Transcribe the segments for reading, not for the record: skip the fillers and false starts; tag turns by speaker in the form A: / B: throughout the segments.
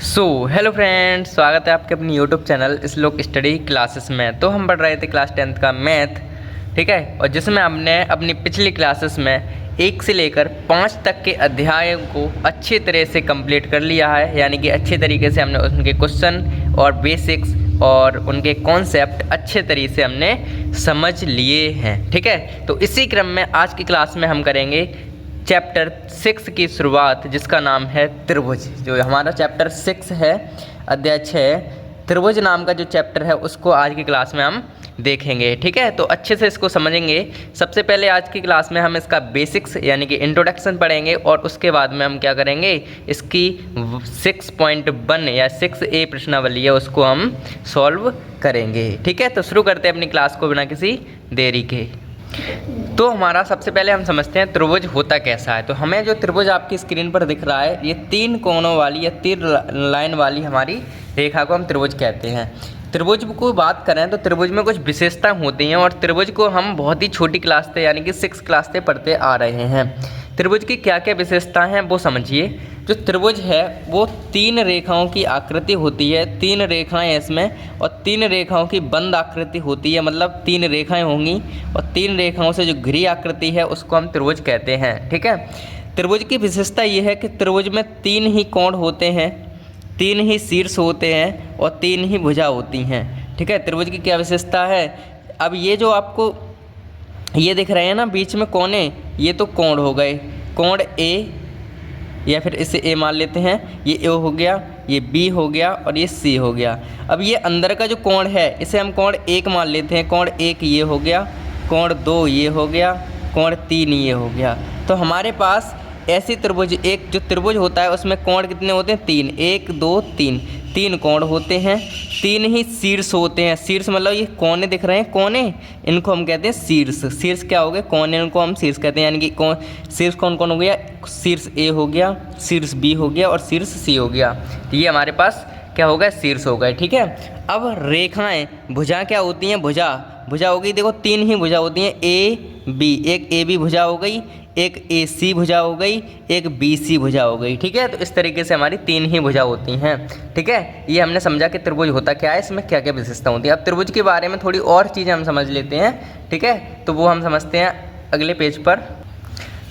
A: Hello friends, स्वागत है आपके अपनी यूट्यूब चैनल श्लोक स्टडी क्लासेस में। तो हम पढ़ रहे थे क्लास 10th का मैथ, ठीक है। और जिसमें हमने अपनी पिछली क्लासेस में 1 से लेकर 5 तक के अध्यायों को अच्छी तरह से कंप्लीट कर लिया है, यानी कि अच्छे तरीके से हमने उनके क्वेश्चन और बेसिक्स और उनके कॉन्सेप्ट अच्छे तरीके से हमने समझ लिए हैं, ठीक है। तो इसी क्रम में आज की क्लास में हम करेंगे चैप्टर 6 की शुरुआत, जिसका नाम है त्रिभुज। जो हमारा चैप्टर 6 है, अध्याय 6 त्रिभुज नाम का जो चैप्टर है उसको आज की क्लास में हम देखेंगे, ठीक है। तो अच्छे से इसको समझेंगे। सबसे पहले आज की क्लास में हम इसका बेसिक्स यानी कि इंट्रोडक्शन पढ़ेंगे और उसके बाद में हम क्या करेंगे, इसकी 6.1 या 6A प्रश्नावली है उसको हम सॉल्व करेंगे, ठीक है। तो शुरू करते हैं अपनी क्लास को बिना किसी देरी के। तो हमारा सबसे पहले हम समझते हैं त्रिभुज होता कैसा है। तो हमें जो त्रिभुज आपकी स्क्रीन पर दिख रहा है, ये 3 कोनों वाली या 3 लाइन वाली हमारी रेखा को हम त्रिभुज कहते हैं। त्रिभुज को बात करें तो त्रिभुज में कुछ विशेषता होती हैं और त्रिभुज को हम बहुत ही छोटी क्लास से यानी कि 6 क्लास से पढ़ते आ रहे हैं। त्रिभुज की क्या क्या विशेषताएं हैं वो समझिए। जो त्रिभुज है वो 3 रेखाओं की आकृति होती है, 3 रेखाएं इसमें, और 3 रेखाओं की बंद आकृति होती है, मतलब 3 रेखाएं होंगी और 3 रेखाओं से जो घिरी आकृति है उसको हम त्रिभुज कहते हैं, ठीक है। त्रिभुज की विशेषता ये है कि त्रिभुज में 3 ही कोण होते हैं, 3 ही शीर्ष होते हैं और 3 ही भुजा होती हैं, ठीक है। त्रिभुज की क्या विशेषता है। अब ये जो आपको ये दिख रहे हैं ना बीच में कोने, ये तो कोण हो गए, कोण ए या फिर इसे ए मान लेते हैं, ये ए हो गया, ये बी हो गया और ये सी हो गया। अब ये अंदर का जो कोण है इसे हम कोण 1 मान लेते हैं। कोण 1 ये हो गया, कोण 2 ये हो गया, कोण 3 ये हो गया। तो हमारे पास ऐसी त्रिभुज, एक जो त्रिभुज होता है उसमें कोण कितने होते हैं, 3, 1 2 3 कोण होते हैं, 3 ही शीर्ष होते हैं। शीर्ष मतलब ये कोने दिख रहे हैं, कोने, इनको हम कहते हैं शीर्ष। शीर्ष क्या हो गए, कोने, इनको हम शीर्ष कहते हैं। यानी कि कौन शीर्ष कौन कौन हो गया, शीर्ष ए हो गया, शीर्ष बी हो गया और शीर्ष सी हो गया। तो ये हमारे पास क्या हो गया, शीर्ष हो गए, ठीक है। अब रेखाएं, भुजा क्या होती हैं, भुजा हो गई, देखो 3 ही भुजा होती हैं, ए बी, एक ए बी भुजा हो गई, एक ए सी भुजा हो गई, एक बी सी भुजा हो गई, ठीक है। तो इस तरीके से हमारी 3 ही भुजा होती हैं, ठीक है। ये हमने समझा कि त्रिभुज होता क्या है, इसमें क्या क्या विशेषता होती है। अब त्रिभुज के बारे में थोड़ी और चीज़ें हम समझ लेते हैं, ठीक है। तो वो हम समझते हैं अगले पेज पर,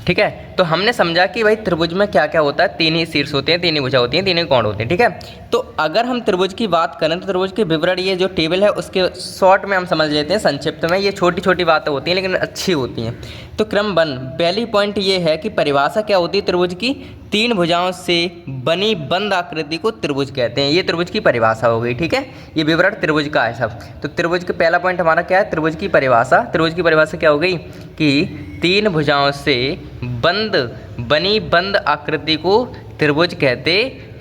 A: ठीक है। तो हमने समझा कि भाई त्रिभुज में क्या क्या होता है, 3 ही शीर्ष होते हैं, 3 ही भुजा होती हैं, 3 ही कोण होते हैं, ठीक है। तो अगर हम त्रिभुज की बात करें तो त्रिभुज के विवरण, ये जो टेबल है उसके शॉर्ट में हम समझ लेते हैं, संक्षिप्त में। ये छोटी छोटी बातें होती हैं लेकिन अच्छी होती हैं। तो क्रम 1, पहली पॉइंट ये है कि परिभाषा क्या होती है त्रिभुज की, 3 भुजाओं से बनी बंद आकृति को त्रिभुज कहते हैं। ये त्रिभुज की परिभाषा हो गई, ठीक है। ये विवरण त्रिभुज का है सब। तो त्रिभुज का पहला पॉइंट हमारा क्या है, त्रिभुज की परिभाषा। त्रिभुज की परिभाषा क्या हो गई कि 3 भुजाओं से बनी बंद आकृति को त्रिभुज कहते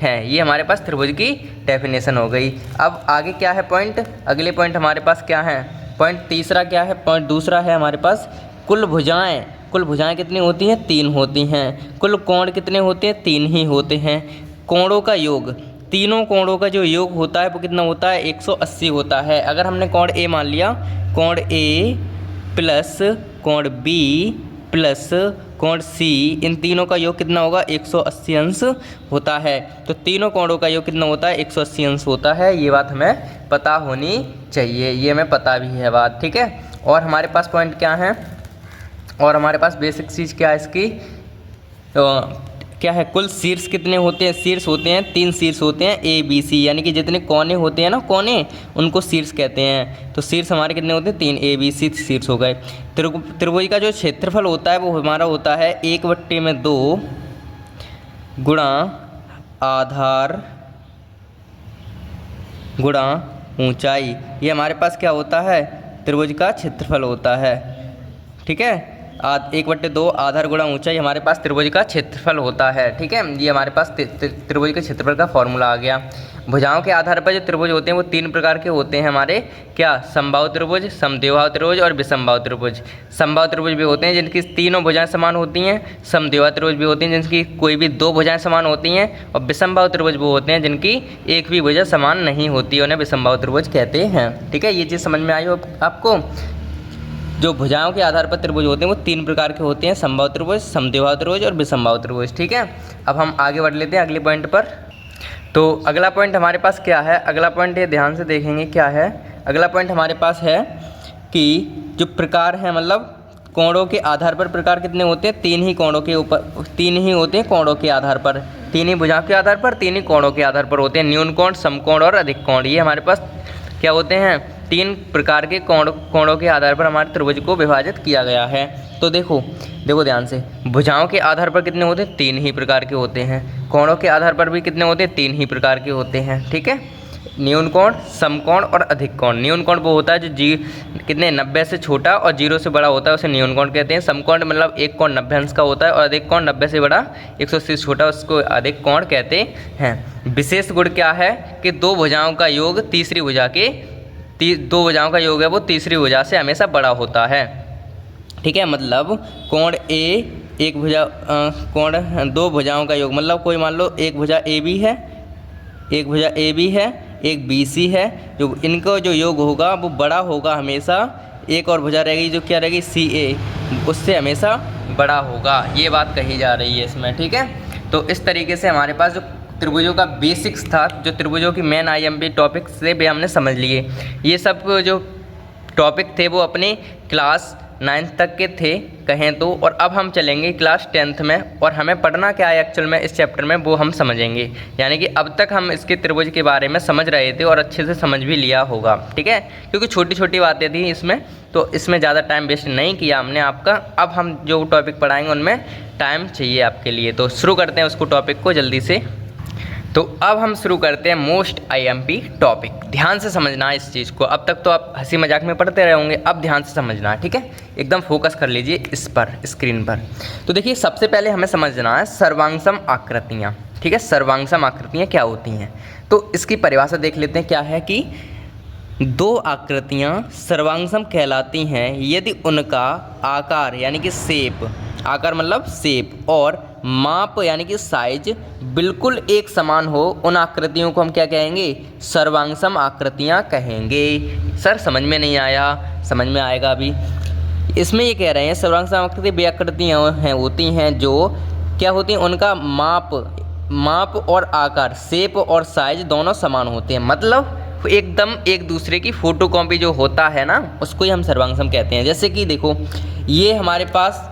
A: हैं। ये हमारे पास त्रिभुज की डेफिनेशन हो गई। अब आगे क्या है पॉइंट, अगले पॉइंट हमारे पास क्या है, पॉइंट तीसरा क्या है, पॉइंट दूसरा है हमारे पास कुल भुजाएं कितनी होती हैं, 3 होती हैं। कुल कोण कितने होते हैं, 3 ही होते हैं। कोणों का योग, तीनों कोणों का जो योग होता है वो कितना होता है, 180 होता है। अगर हमने कोण ए मान लिया, कोण ए प्लस कोण बी प्लस कोण सी, इन तीनों का योग कितना होगा, 180 अंश होता है। तो तीनों कोणों का योग कितना होता है, 180 अंश होता है। ये बात हमें पता होनी चाहिए, ये हमें पता भी है बात, ठीक है। और हमारे पास पॉइंट क्या है, और हमारे पास बेसिक चीज़ क्या है इसकी, क्या है, कुल शीर्ष कितने होते हैं, शीर्ष होते हैं 3 शीर्ष होते हैं, ए बी सी, यानी कि जितने कोने होते हैं ना, कोने, उनको शीर्ष कहते हैं। तो शीर्ष हमारे कितने होते हैं, 3, ए बी सी शीर्ष हो गए। त्रिभुज का जो क्षेत्रफल होता है वो हमारा होता है 1/2 गुणा आधार गुणा ऊंचाई। ये हमारे पास क्या होता है, त्रिभुज का क्षेत्रफल होता है, ठीक है। 1/2 आधार गुणा ऊंचाई हमारे पास त्रिभुज का क्षेत्रफल होता है, ठीक है। ये हमारे पास त्रिभुज के क्षेत्रफल का फॉर्मूला आ गया। भुजाओं के आधार पर जो त्रिभुज होते हैं वो 3 प्रकार के होते हैं हमारे, क्या, समबाहु त्रिभुज, समद्विबाहु त्रिभुज और विषमबाहु त्रिभुज। समबाहु त्रिभुज भी होते हैं जिनकी तीनों भुजाएं समान होती हैं, समद्विबाहु त्रिभुज भी होते हैं जिनकी कोई भी 2 भुजाएं समान होती हैं, और विषमबाहु त्रिभुज वो होते हैं जिनकी एक भी भुजा समान नहीं होती, उन्हें विषमबाहु त्रिभुज कहते हैं, ठीक है। ये चीज़ समझ में आई हो आपको। जो भुजाओं के आधार पर त्रिभुज होते हैं वो 3 प्रकार के होते हैं, समबाहु त्रिभुज, समद्विबाहु त्रिभुज और विषमबाहु त्रिभुज, ठीक है। अब हम आगे बढ़ लेते हैं अगले पॉइंट पर। तो अगला पॉइंट हमारे पास क्या है, अगला पॉइंट ये ध्यान से देखेंगे क्या है। अगला पॉइंट हमारे पास है कि जो प्रकार है, मतलब कोणों के आधार पर प्रकार कितने होते हैं, 3 ही कोणों के ऊपर, 3 ही होते हैं कोणों के आधार पर, 3 ही भुजाओं के आधार पर, 3 ही कोणों के आधार पर होते हैं, न्यून कोण, समकोण और अधिक कोण। ये हमारे पास क्या होते हैं, 3 प्रकार के कोणों के आधार पर हमारे त्रिभुज को विभाजित किया गया है। तो देखो ध्यान से, भुजाओं के आधार पर कितने होते हैं, 3 ही प्रकार के होते हैं, कोणों के आधार पर भी कितने होते हैं, 3 ही प्रकार के होते हैं, ठीक है। न्यून कोण, समकोण और अधिक कोण। न्यून कोण वो होता है जो कितने 90 से छोटा और 0 से बड़ा होता है, उसे न्यून कोण कहते हैं। समकोण मतलब एक कोण 90 अंश का होता है, और अधिक कोण 90 से बड़ा 180 से छोटा, उसको अधिक कोण कहते हैं। विशेष गुण क्या है कि दो भुजाओं का योग तीसरी भुजा के दो भुजाओं का योग है वो तीसरी भुजा से हमेशा बड़ा होता है, ठीक है। मतलब कोण ए एक भुजा कोण दो भुजाओं का योग, मतलब कोई मान लो एक भुजा ए बी है, एक भुजा ए बी है, एक बी सी है, जो इनका जो योग होगा वो बड़ा होगा हमेशा, एक और भुजा रहेगी जो क्या रहेगी सी ए, उससे हमेशा बड़ा होगा। ये बात कही जा रही है इसमें, ठीक है। तो इस तरीके से हमारे पास जो त्रिभुजों का बेसिक्स था, जो त्रिभुजों की मेन आईएमपी टॉपिक से भी हमने समझ लिए। ये सब जो टॉपिक थे वो अपने क्लास 9th तक के थे कहें तो, और अब हम चलेंगे क्लास 10th में, और हमें पढ़ना क्या है एक्चुअल में इस चैप्टर में वो हम समझेंगे। यानी कि अब तक हम इसके त्रिभुज के बारे में समझ रहे थे और अच्छे से समझ भी लिया होगा, ठीक है, क्योंकि छोटी छोटी बातें थी इसमें, तो इसमें ज़्यादा टाइम वेस्ट नहीं किया हमने आपका। अब हम जो टॉपिक पढ़ाएंगे उनमें टाइम चाहिए आपके लिए, तो शुरू करते हैं उसको टॉपिक को जल्दी से। तो अब हम शुरू करते हैं मोस्ट आईएमपी टॉपिक। ध्यान से समझना है इस चीज़ को, अब तक तो आप हंसी मजाक में पढ़ते रहे होंगे, अब ध्यान से समझना है, ठीक है, एकदम फोकस कर लीजिए इस पर, स्क्रीन पर। तो देखिए सबसे पहले हमें समझना है सर्वांगसम आकृतियाँ, ठीक है। सर्वांगसम आकृतियाँ क्या होती हैं, तो इसकी परिभाषा देख लेते हैं। क्या है कि दो आकृतियाँ सर्वांगसम कहलाती हैं यदि उनका आकार यानी कि शेप, आकार मतलब शेप, और माप यानी कि साइज बिल्कुल एक समान हो, उन आकृतियों को हम क्या कहेंगे, सर्वांगसम आकृतियाँ कहेंगे। सर समझ में नहीं आया, समझ में आएगा अभी। इसमें ये कह रहे हैं सर्वांगसम आकृति वे आकृतियाँ होती हैं जो क्या होती हैं, उनका माप और आकार, शेप और साइज दोनों समान होते हैं, मतलब एकदम एक दूसरे की फोटोकॉपी जो होता है ना, उसको ही हम सर्वांगसम कहते हैं। जैसे कि देखो ये हमारे पास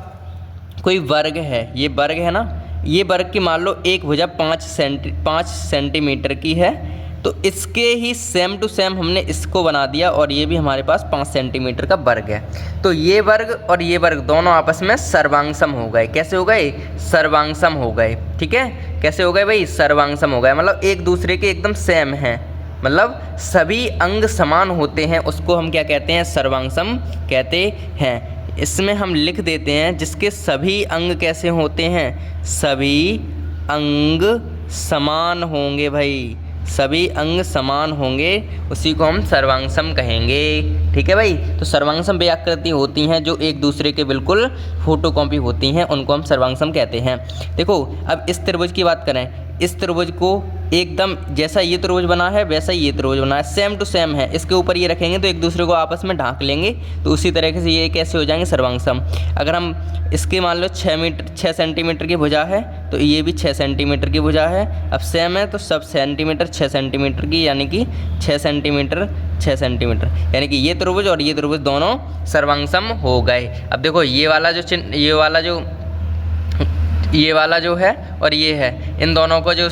A: कोई वर्ग है, ये वर्ग है ना, ये वर्ग की मान लो एक भुजा 5 सेंटीमीटर की है, तो इसके ही सेम टू सेम हमने इसको बना दिया, और ये भी हमारे पास 5 सेंटीमीटर का वर्ग है। तो ये वर्ग और ये वर्ग दोनों आपस में सर्वांगसम हो गए। कैसे हो गए, सर्वांगसम हो गए, ठीक है। कैसे हो गए भाई, सर्वांगसम हो गए, मतलब एक दूसरे के एकदम सेम हैं, मतलब सभी अंग समान होते हैं, उसको हम क्या कहते हैं, सर्वांगसम कहते हैं। इसमें हम लिख देते हैं जिसके सभी अंग कैसे होते हैं, सभी अंग समान होंगे भाई, सभी अंग समान होंगे, उसी को हम सर्वांगसम कहेंगे, ठीक है भाई। तो सर्वांगसम वे आकृति होती हैं जो एक दूसरे के बिल्कुल फोटोकॉपी होती हैं, उनको हम सर्वांगसम कहते हैं। देखो अब इस त्रिभुज की बात करें, इस त्रिभुज को एकदम जैसा ये त्रिभुज बना है वैसा ये त्रिभुज बना है, सेम टू सेम है। इसके ऊपर ये रखेंगे तो एक दूसरे को आपस में ढांक लेंगे, तो उसी तरीके से ये कैसे हो जाएंगे, सर्वांगसम। अगर हम इसके मान लो 6 सेंटीमीटर की भुजा है, तो ये भी 6 सेंटीमीटर की भुजा है। अब सेम है तो सब सेंटीमीटर 6 सेंटीमीटर की, यानी कि 6 सेंटीमीटर 6 सेंटीमीटर, यानी कि ये त्रिभुज और ये त्रिभुज दोनों सर्वांगसम हो गए। अब देखो ये वाला जो चिन्ह, ये वाला जो है और ये है, इन दोनों को जो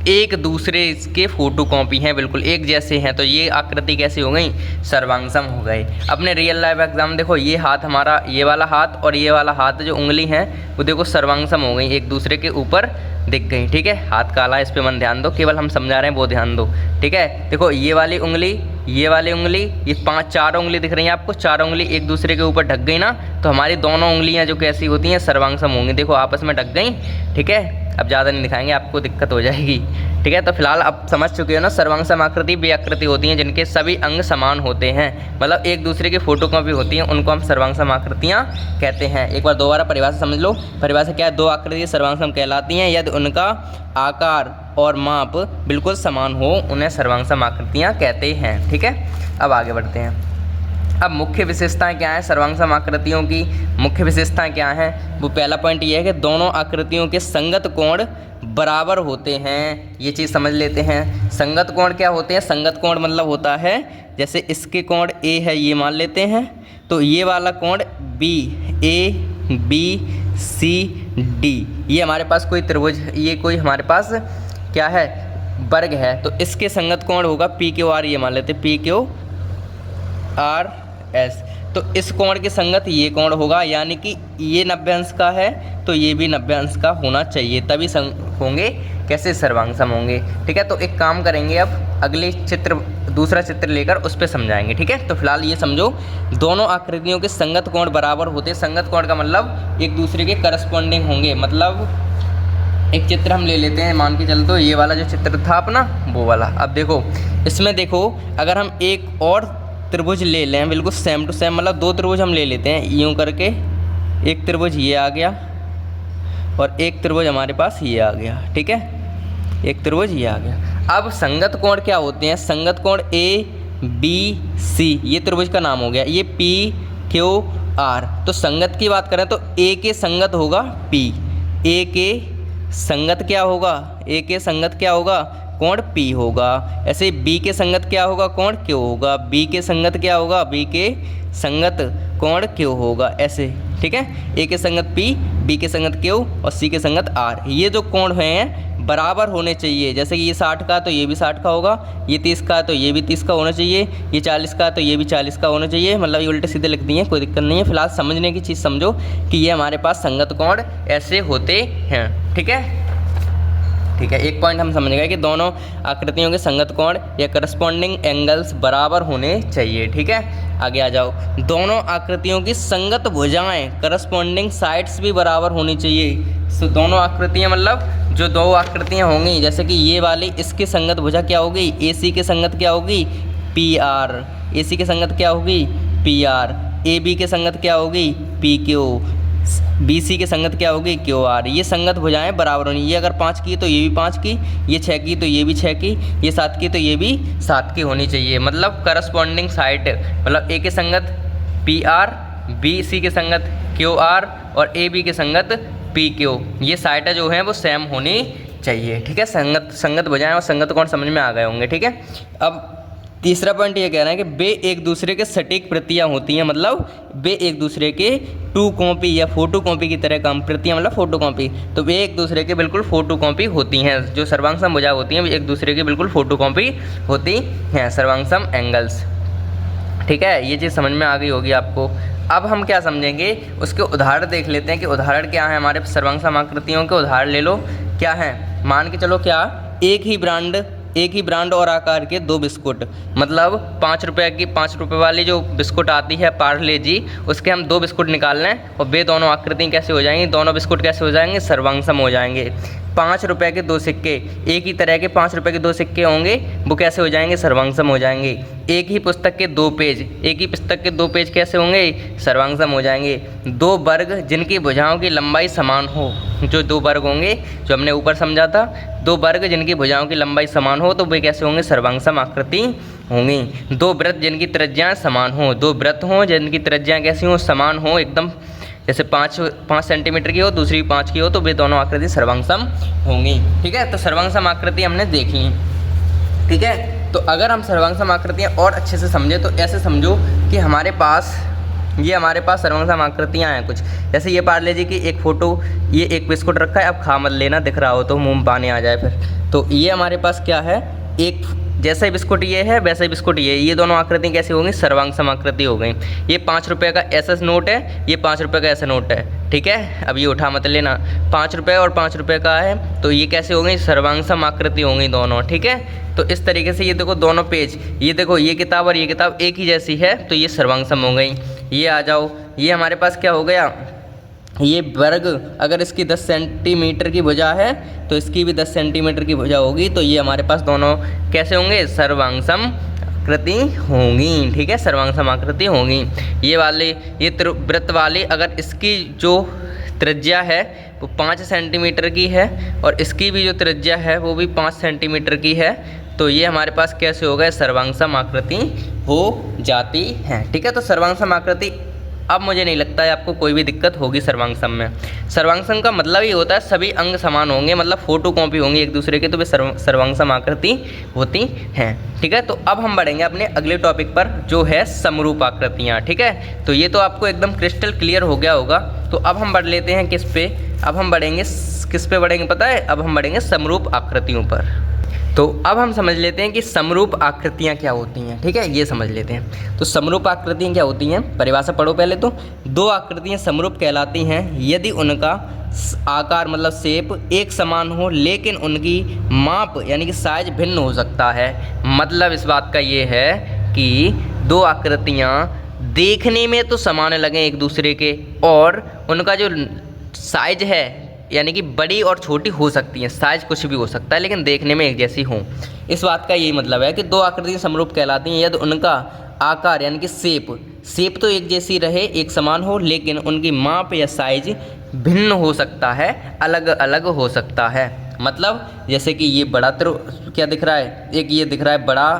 A: एक दूसरे के फोटोकॉपी हैं, बिल्कुल एक जैसे हैं, तो ये आकृति कैसी हो गई, सर्वांगसम हो गए। अपने रियल लाइफ एग्जाम देखो, ये हाथ हमारा, ये वाला हाथ और ये वाला हाथ जो उंगली है वो देखो सर्वांगसम हो गई, एक दूसरे के ऊपर दिख गई, ठीक है। हाथ काला है, इस पर मन ध्यान दो, केवल हम समझा रहे हैं वो ध्यान दो, ठीक है। देखो ये वाली उंगली, ये वाली उंगली, ये 4 उंगली दिख रही हैं आपको, 4 उंगली एक दूसरे के ऊपर ढक गई ना, तो हमारी दोनों उंगलियां जो कैसी होती हैं, सर्वांगसम होंगी। देखो आपस में ढक गई, ठीक है। अब ज़्यादा नहीं दिखाएंगे, आपको दिक्कत हो जाएगी, ठीक है। तो फिलहाल आप समझ चुके हो ना, सर्वांगसम आकृति वे आकृति होती हैं जिनके सभी अंग समान होते हैं, मतलब एक दूसरे की फोटोकॉपी होती हैं, उनको हम सर्वांगसम आकृतियाँ कहते हैं। एक बार दोबारा परिभाषा समझ लो। परिभाषा क्या है, दो आकृतियाँ सर्वांगसम कहलाती हैं यदि उनका आकार और माप बिल्कुल समान हो, उन्हें सर्वांगसम आकृतियाँ कहते हैं, ठीक है। अब आगे बढ़ते हैं। अब मुख्य विशेषताएं क्या हैं सर्वांग आकृतियों की? मुख्य विशेषताएं क्या हैं? वो पहला पॉइंट ये है कि दोनों आकृतियों के संगत कोण बराबर होते हैं। ये चीज़ समझ लेते हैं। संगत कोण क्या होते हैं? संगत कोण मतलब होता है जैसे इसके कोण ए है ये मान लेते हैं, तो ये वाला कोण B, A B C D, ये हमारे पास कोई त्रिभुज, ये कोई हमारे पास क्या है वर्ग है, तो इसके संगत कोण होगा पी क्यू आर, ये मान लेते पी क्यू आर एस। तो इस कोण के संगत ये कोण होगा, यानी कि ये 90 अंश का है तो ये भी 90 अंश का होना चाहिए, तभी होंगे कैसे सर्वांग सम होंगे। ठीक है, तो एक काम करेंगे, अब अगले चित्र दूसरा चित्र लेकर उस पर समझाएंगे। ठीक है, तो फिलहाल ये समझो दोनों आकृतियों के संगत कोण बराबर होते। संगत कोण का मतलब एक दूसरे के करस्पॉन्डिंग होंगे। मतलब एक चित्र हम ले लेते हैं, मान के चल तो ये वाला जो चित्र था अपना वो वाला। अब देखो इसमें देखो अगर हम एक और त्रिभुज ले लें बिल्कुल सेम टू सेम, मतलब दो त्रिभुज हम ले लेते हैं यूँ करके, एक त्रिभुज ये आ गया और एक त्रिभुज हमारे पास ये आ गया। ठीक है, एक त्रिभुज ये आ गया। अब संगत कोण क्या होते हैं? संगत कोण ए बी सी, ये त्रिभुज का नाम हो गया, ये पी क्यू आर। तो संगत की बात करें तो ए के संगत होगा पी, ए के संगत क्या होगा? ए के संगत क्या होगा? कोण P होगा। ऐसे B के संगत क्या होगा? कोण Q होगा। B के संगत क्या होगा? B के संगत कोण Q होगा, ऐसे। ठीक है, A के संगत P, B के संगत Q और C के संगत R। ये जो कोण हैं बराबर होने चाहिए। जैसे कि ये 60 का तो ये भी 60 का होगा, ये 30 का तो ये भी 30 का होना चाहिए, ये 40 का तो ये भी 40 का होना चाहिए। मतलब ये उल्टे सीधे लिख दिए, कोई दिक्कत नहीं है। फिलहाल समझने की चीज़ समझो कि ये हमारे पास संगत कोण ऐसे होते हैं। ठीक है, ठीक है, एक पॉइंट हम समझ गए कि दोनों आकृतियों के संगत कोण या करस्पॉन्डिंग एंगल्स बराबर होने चाहिए। ठीक है, आगे आ जाओ। दोनों आकृतियों की संगत भुजाएं करस्पॉन्डिंग साइड्स भी बराबर होनी चाहिए। तो दोनों आकृतियां मतलब जो दो आकृतियां होंगी, जैसे कि ये वाली, इसकी संगत भुजा क्या होगी? ए सी के संगत क्या होगी? P R. ए सी के संगत क्या होगी? P R. ए बी के संगत क्या होगी? P Q. बी सी के संगत क्या होगी? Q R. ये संगत भुजाएं बराबर होनी। ये अगर 5 की तो ये भी 5 की, ये 6 की तो ये भी 6 की, ये 7 की तो ये भी 7 की होनी चाहिए। मतलब करस्पॉन्डिंग साइड, मतलब ए के संगत पी आर, बी सी के संगत क्यू आर और ए बी के संगत पी क्यू, ये साइड जो हैं वो सेम होनी चाहिए। ठीक है, संगत भुजाएं और संगत कोण समझ में आ गए होंगे। ठीक है, अब तीसरा पॉइंट ये कह रहे हैं कि वे एक दूसरे के सटीक प्रतियां होती हैं। मतलब वे एक दूसरे के टू कॉपी या फोटो कॉपी की तरह काम प्रतियां, मतलब फोटो कॉपी, तो वे एक दूसरे के बिल्कुल फोटो कॉपी होती हैं। जो सर्वांग सम भुजा होती हैं वे एक दूसरे के बिल्कुल फोटो कॉपी होती हैं, सर्वांग सम एंगल्स। ठीक है, ये चीज़ समझ में आ गई होगी आपको। अब हम क्या समझेंगे, उसके उदाहरण देख लेते हैं कि उदाहरण क्या है। हमारे सर्वांग सम आकृतियों के उदाहरण ले लो। क्या है, मान के चलो क्या, एक ही ब्रांड और आकार के 2 बिस्कुट, मतलब 5 रुपये की 5 रुपये वाली जो बिस्कुट आती है पार्ले जी, उसके हम 2 बिस्कुट निकाल लें और वे दोनों आकृति कैसे हो जाएंगी? दोनों बिस्कुट कैसे हो जाएंगे? सर्वांग सम हो जाएंगे। 5 रुपये के 2 सिक्के, एक ही तरह के 5 रुपये के 2 सिक्के होंगे, वो कैसे हो जाएंगे? सर्वांग सम हो जाएंगे। एक ही पुस्तक के 2 पेज, एक ही पुस्तक के 2 पेज कैसे होंगे? सर्वांग सम हो जाएंगे। 2 वर्ग जिनकी भुजाओं की लंबाई समान हो, जो 2 वर्ग होंगे जो हमने ऊपर समझा था, 2 वर्ग जिनकी भुजाओं की लंबाई समान हो तो वे कैसे होंगे? सर्वांग सम आकृति होंगी। 2 वृत्त जिनकी त्रिज्याएं समान हो, 2 वृत्त हों जिनकी त्रिज्याएं कैसी हों? समान हो एकदम, जैसे 5 सेंटीमीटर की हो दूसरी 5 की हो, तो वे दोनों आकृति सर्वांग सम होंगी। ठीक है, तो सर्वांग सम आकृति हमने देख ली। ठीक है, तो अगर हम सर्वांग सम आकृतियाँ और अच्छे से समझे तो ऐसे समझो कि हमारे पास सर्वांग सम आकृतियाँ हैं कुछ, जैसे ये पार्ले जी की एक फ़ोटो, ये एक बिस्कुट रखा है, अब खा मत लेना, दिख रहा हो तो मुँह में पानी आ जाए फिर। तो ये हमारे पास क्या है, एक जैसा ही बिस्कुट ये है वैसा ही बिस्कुट ये दोनों आकृति कैसी होंगी? सर्वांग सम आकृति हो गई। ये 5 रुपये का ऐसा नोट है, ये 5 रुपये का ऐसा नोट है। ठीक है, अब ये उठा मत लेना, 5 रुपये और 5 रुपये का है, तो ये कैसे हो गई? सर्वांग सम आकृति होंगी दोनों। ठीक है, तो इस तरीके से ये देखो दोनों पेज, ये देखो ये किताब और ये किताब एक ही जैसी है, तो ये सर्वांग सम हो गई। ये आ जाओ, ये हमारे पास क्या हो गया, ये वर्ग अगर इसकी 10 सेंटीमीटर की भुजा है तो इसकी भी 10 सेंटीमीटर की भुजा होगी, तो ये हमारे पास दोनों कैसे होंगे? सर्वांग सम आकृति होंगी। ठीक है, सर्वांग सम आकृति होंगी। ये वृत्त वाली अगर इसकी जो त्रिज्या है वो 5 सेंटीमीटर की है और इसकी भी जो त्रिज्या है वो भी 5 सेंटीमीटर की है, तो ये हमारे पास कैसे हो गए? सर्वांग सम आकृति हो जाती हैं। ठीक है, तो सर्वांग आकृति अब मुझे नहीं लगता है आपको कोई भी दिक्कत होगी सर्वांग सम में। सर्वांग सम का मतलब ये होता है सभी अंग समान होंगे, मतलब फोटो कॉपी होंगे एक दूसरे के, तो वे सर्वांग सम आकृति होती हैं। ठीक है, तो अब हम बढ़ेंगे अपने अगले टॉपिक पर जो है समरूप आकृतियाँ। ठीक है, तो ये तो आपको एकदम क्रिस्टल क्लियर हो गया होगा। तो अब हम बढ़ लेते हैं किस पे, अब हम बढ़ेंगे किस पे बढ़ेंगे पता है, अब हम बढ़ेंगे समरूप आकृतियों पर। तो अब हम समझ लेते हैं कि समरूप आकृतियाँ क्या होती हैं। ठीक है, ये समझ लेते हैं। तो समरूप आकृतियाँ क्या होती हैं, परिभाषा पढ़ो पहले। तो दो आकृतियाँ समरूप कहलाती हैं यदि उनका आकार मतलब शेप एक समान हो लेकिन उनकी माप यानी कि साइज भिन्न हो सकता है। मतलब इस बात का ये है कि दो आकृतियाँ देखने में तो समान लगें एक दूसरे के, और उनका जो साइज है यानी कि बड़ी और छोटी हो सकती हैं, साइज कुछ भी हो सकता है लेकिन देखने में एक जैसी हों। इस बात का यही मतलब है कि दो आकृतियाँ समरूप कहलाती हैं यदि उनका आकार यानी कि शेप तो एक जैसी रहे, एक समान हो, लेकिन उनकी माप या साइज भिन्न हो सकता है, अलग अलग हो सकता है। मतलब जैसे कि ये बड़ा क्या दिख रहा है, एक ये दिख रहा है बड़ा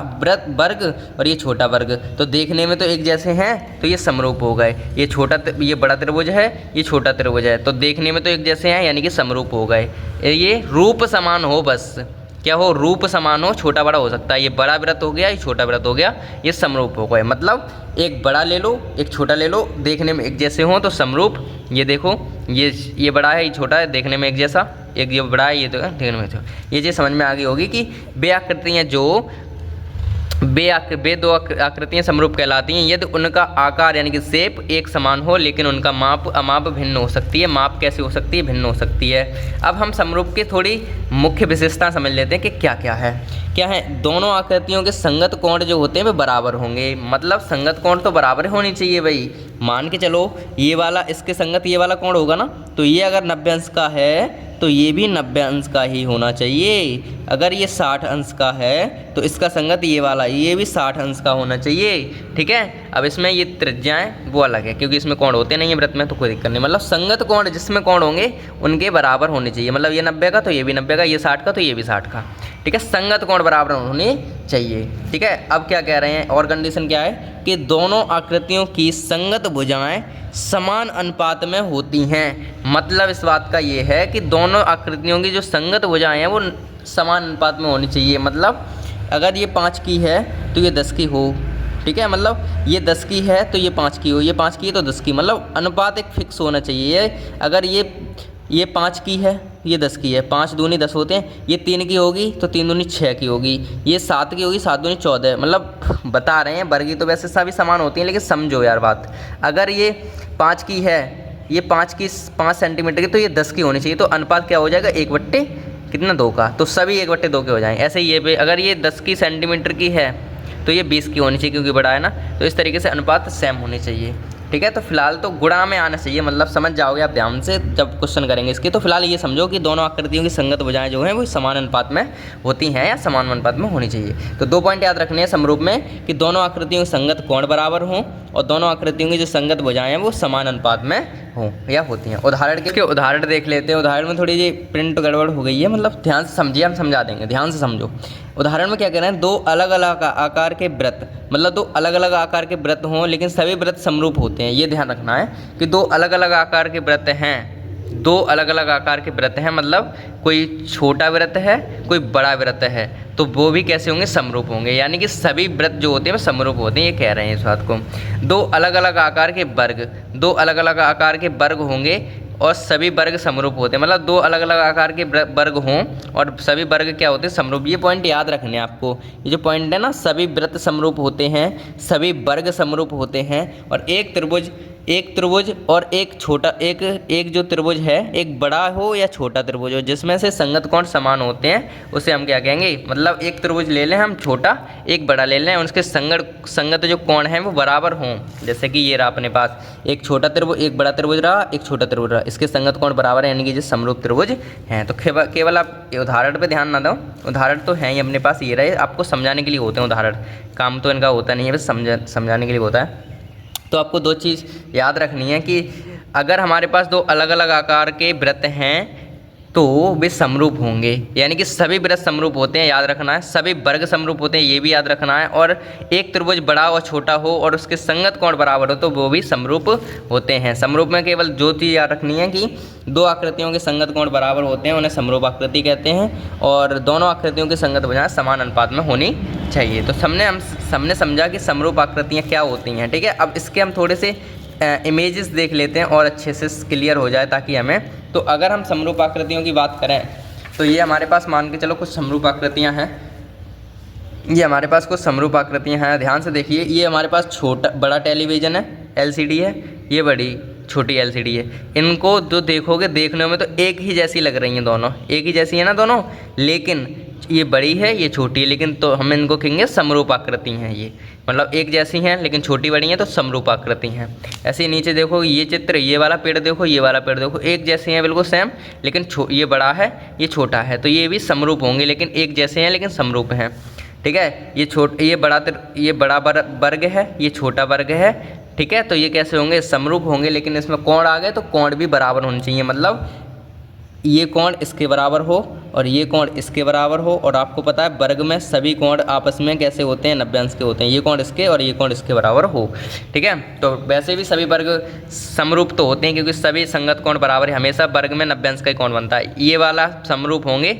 A: वर्ग और ये छोटा वर्ग, तो देखने में तो एक जैसे हैं तो ये समरूप हो गए। ये बड़ा त्रिभुज है, ये छोटा त्रिभुज है, तो देखने में तो एक जैसे हैं यानी कि समरूप हो गए। ये रूप समान हो, बस क्या हो, रूप समान हो, छोटा बड़ा हो सकता है। ये बड़ा वृत्त हो गया, ये छोटा वृत्त हो गया, ये समरूप हो गए। मतलब एक बड़ा ले लो एक छोटा ले लो, देखने में एक जैसे हों तो समरूप। ये देखो ये बड़ा है, ये छोटा है, देखने में एक जैसा, एक ये बड़ा है, ये तो देखने में ये चीज़ समझ में आ गई होगी कि वे आकृतियाँ जो वे दो आकृतियाँ समरूप कहलाती हैं यदि उनका आकार यानी कि शेप एक समान हो लेकिन उनका माप भिन्न हो सकती है। माप कैसे हो सकती है, भिन्न हो सकती है। अब हम समरूप की थोड़ी मुख्य विशेषता समझ लेते हैं कि क्या क्या है। दोनों आकृतियों के संगत कोण जो होते हैं वे बराबर होंगे। मतलब संगत कोण तो बराबर होनी चाहिए भाई। मान के चलो ये वाला इसके संगत ये वाला कोण होगा ना, तो ये अगर 90 अंश का है तो ये भी 90 अंश का ही होना चाहिए। अगर ये 60 अंश का है तो इसका संगत ये वाला ये भी 60 अंश का होना चाहिए। ठीक है, अब इसमें ये त्रिज्याएं वो अलग है क्योंकि इसमें कोण होते नहीं है वृत्त में, तो कोई दिक्कत नहीं। मतलब संगत कोण जिसमें कोण होंगे उनके बराबर होने चाहिए। मतलब ये 90 का तो ये भी 90 का, ये 60 का तो ये भी 60 का। ठीक है, संगत कोण बराबर होने चाहिए। ठीक है, अब क्या कह रहे हैं और कंडीशन क्या है कि दोनों आकृतियों की संगत भुजाएं समान अनुपात में होती हैं। मतलब इस बात का ये है कि दोनों आकृतियों की जो संगत भुजाएं हैं वो समान अनुपात में होनी चाहिए। मतलब अगर ये 5 की है तो ये 10 की हो। ठीक है, मतलब ये 10 की है तो ये 5 की हो, ये 5 की है तो 10 की, मतलब अनुपात एक फिक्स होना चाहिए। अगर ये 5 की है, ये 10 की है, 5 दूनी 10 होते हैं, ये 3 की होगी तो 3 दूनी 6 की होगी, ये 7 की होगी, 7 दूनी 14। मतलब बता रहे हैं, वर्गी तो वैसे सभी समान होती हैं लेकिन समझो यार बात। अगर ये 5 की है, ये 5 सेंटीमीटर की, तो ये 10 की होनी चाहिए। तो अनुपात क्या हो जाएगा, 1/2 का, तो सभी 1/2 के हो जाएंगे। ऐसे ही ये अगर ये 10 की सेंटीमीटर की है तो ये 20 की होनी चाहिए क्योंकि बड़ा है ना, तो इस तरीके से अनुपात सेम होनी चाहिए। ठीक है, तो फिलहाल तो गुणा में आना चाहिए, मतलब समझ जाओगे आप ध्यान से जब क्वेश्चन करेंगे इसके। तो फिलहाल ये समझो कि दोनों आकृतियों की संगत भुजाएं जो हैं वो समान अनुपात में होती हैं या समान अनुपात में होनी चाहिए। तो 2 पॉइंट याद रखने हैं समरूप में कि दोनों आकृतियों के संगत कोण बराबर हों और दोनों आकृतियों की जो संगत भुजाएं हैं वो समान अनुपात में हों या होती हैं। उदाहरण देख लेते हैं। उदाहरण में थोड़ी जी प्रिंट गड़बड़ हो गई है, मतलब ध्यान से समझिए, हम समझा देंगे, ध्यान से समझो। उदाहरण में क्या कह रहे हैं, 2 अलग अलग आकार के वृत्त, मतलब 2 अलग अलग आकार के वृत्त हों लेकिन सभी वृत्त समरूप होते हैं। ये ध्यान रखना है कि 2 अलग अलग आकार के वृत्त हैं, 2 अलग अलग आकार के वृत्त हैं, मतलब कोई छोटा वृत्त है कोई बड़ा वृत्त है, तो वो भी कैसे होंगे, समरूप होंगे। यानी कि सभी वृत्त जो होते हैं वो समरूप होते हैं, ये कह रहे हैं इस बात को। 2 अलग अलग आकार के वर्ग, 2 अलग अलग आकार के वर्ग होंगे और सभी वर्ग समरूप होते हैं। मतलब 2 अलग अलग आकार के वर्ग हों और सभी वर्ग क्या होते हैं, समरूप। ये पॉइंट याद रखने हैं आपको। ये जो पॉइंट है ना, सभी वृत्त समरूप होते हैं, सभी वर्ग समरूप होते हैं, और एक त्रिभुज और एक जो त्रिभुज है, एक बड़ा हो या छोटा त्रिभुज हो, जिसमें से संगत कोण समान होते हैं, उसे हम क्या कहेंगे। मतलब एक त्रिभुज ले लें हम छोटा, एक बड़ा ले लें, उसके संगत जो कोण हैं वो बराबर हों। जैसे कि ये रहा अपने पास एक छोटा त्रिभुज, एक बड़ा त्रिभुज रहा, एक छोटा त्रिभुज रहा, इसके संगत कोण बराबर है, यानी कि जो समरूप त्रिभुज हैं। तो केवल आप उदाहरण पे ध्यान ना दो, उदाहरण तो हैं ही अपने पास, ये रहे, आपको समझाने के लिए होते हैं उदाहरण, काम तो इनका होता नहीं है, बस समझाने के लिए होता है। तो आपको 2 चीज़ याद रखनी है कि अगर हमारे पास 2 अलग अलग आकार के वृत्त हैं तो वे समरूप होंगे, यानी कि सभी वृत्त समरूप होते हैं, याद रखना है। सभी वर्ग समरूप होते हैं, ये भी याद रखना है। और एक त्रिभुज बड़ा और छोटा हो और उसके संगत कोण बराबर हो तो वो भी समरूप होते हैं। समरूप में केवल जो चीज़ याद रखनी है कि दो आकृतियों के संगत कोण बराबर होते हैं, उन्हें समरूप आकृति कहते हैं। और दोनों आकृतियों की संगत भुजाएं समान अनुपात में होनी चाहिए। तो हमने समझा कि समरूप आकृतियाँ क्या होती हैं, ठीक है। अब इसके हम थोड़े से इमेजेस देख लेते हैं और अच्छे से क्लियर हो जाए ताकि हमें। तो अगर हम समरूप आकृतियों की बात करें तो ये हमारे पास मान के चलो कुछ समरूप आकृतियाँ हैं। ये हमारे पास कुछ समरूप आकृतियाँ हैं, ध्यान से देखिए। ये हमारे पास बड़ा टेलीविज़न है, LCD है, ये बड़ी छोटी LCD है। इनको जो देखोगे देखने में तो एक ही जैसी लग रही हैं, दोनों एक ही जैसी है ना दोनों, लेकिन ये बड़ी है ये छोटी है, लेकिन तो हम इनको कहेंगे समरूप आकृति हैं। ये मतलब एक जैसी हैं लेकिन छोटी बड़ी हैं तो समरूप आकृति हैं। ऐसे ही नीचे देखो ये चित्र, ये वाला पेड़ देखो, ये वाला पेड़ देखो, एक जैसे हैं बिल्कुल सेम, लेकिन ये बड़ा है ये छोटा है, तो ये भी समरूप होंगे, लेकिन एक जैसे हैं लेकिन समरूप हैं, ठीक है। ये बड़ा वर्ग है, ये छोटा वर्ग है, ठीक है। तो ये कैसे होंगे, समरूप होंगे, लेकिन इसमें कोण आ गए तो कोण भी बराबर होने चाहिए। मतलब ये कोण इसके बराबर हो और ये कोण इसके बराबर हो। और आपको पता है वर्ग में सभी कोण आपस में कैसे होते हैं, 90 अंश के होते हैं। ये कोण इसके और ये कोण इसके बराबर हो, ठीक है। तो वैसे भी सभी वर्ग समरूप तो होते हैं क्योंकि सभी संगत कोण बराबर है। हमेशा वर्ग में 90 अंश का ही कोण बनता है। ये वाला समरूप होंगे,